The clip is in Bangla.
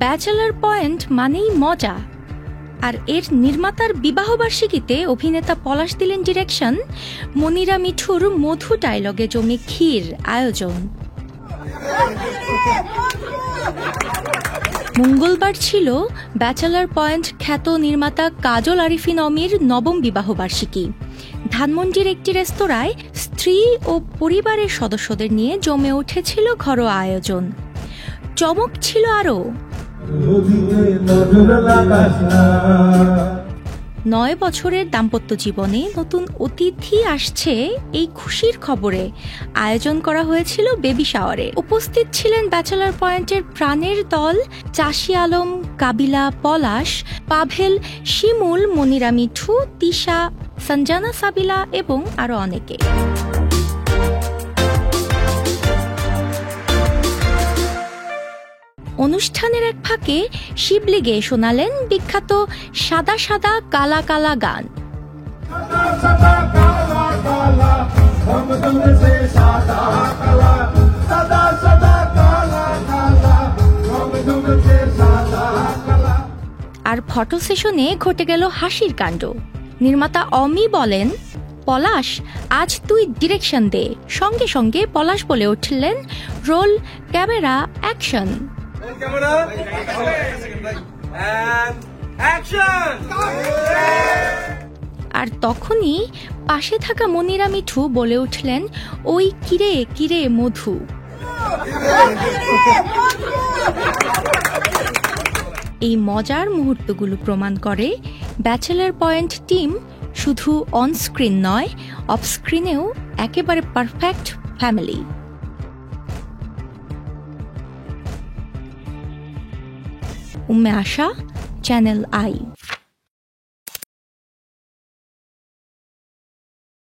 ব্যাচেলর পয়েন্ট মানেই মজা, আর এর নির্মাতার বিবাহবার্ষিকীতে অভিনেতা পলাশ দিলেন ডিরেকশন, মনিরা মিঠুর মধু ডায়লগে জমে ক্ষীর আয়োজন। মঙ্গলবার ছিল ব্যাচেলর পয়েন্ট খ্যাত নির্মাতা কাজল আরিফিন অমির নবম বিবাহবার্ষিকী। ধানমন্ডির একটি রেস্তোরাঁয় স্ত্রী ও পরিবারের সদস্যদের নিয়ে জমে উঠেছিল ঘরোয়া আয়োজন। চমক ছিল আরও, 9 বছরের দাম্পত্য জীবনে নতুন অতিথি আসছে এই খুশির খবরে আয়োজন করা হয়েছিল বেবি শাওয়ারে। উপস্থিত ছিলেন ব্যাচেলর পয়েন্টের প্রাণের দল চাষি আলম, কাবিলা, পলাশ, পাভেল, শিমুল, মনিরা মিঠু, তিশা, সঞ্জানা সাবিলা এবং আরো অনেকে। অনুষ্ঠানের এক ফাঁকে শিবলি গেয়ে শোনালেন বিখ্যাত সাদা সাদা কালা কালা গান। আর ফটো সেশনে ঘটে গেল হাসির কাণ্ড। নির্মাতা অমি বলেন, পলাশ আজ তুই ডিরেকশন দে। সঙ্গে সঙ্গে পলাশ বলে উঠলেন, রোল, ক্যামেরা, অ্যাকশন। আর তখনই পাশে থাকা মনিরা মিঠু বলে উঠলেন, ওই কিরে কিরে মধু। এই মজার মুহূর্তগুলো প্রমাণ করে ব্যাচেলর পয়েন্ট টিম শুধু অন স্ক্রিন নয়, অফ স্ক্রিনেও একেবারে perfect family. Umme Asha, channel I.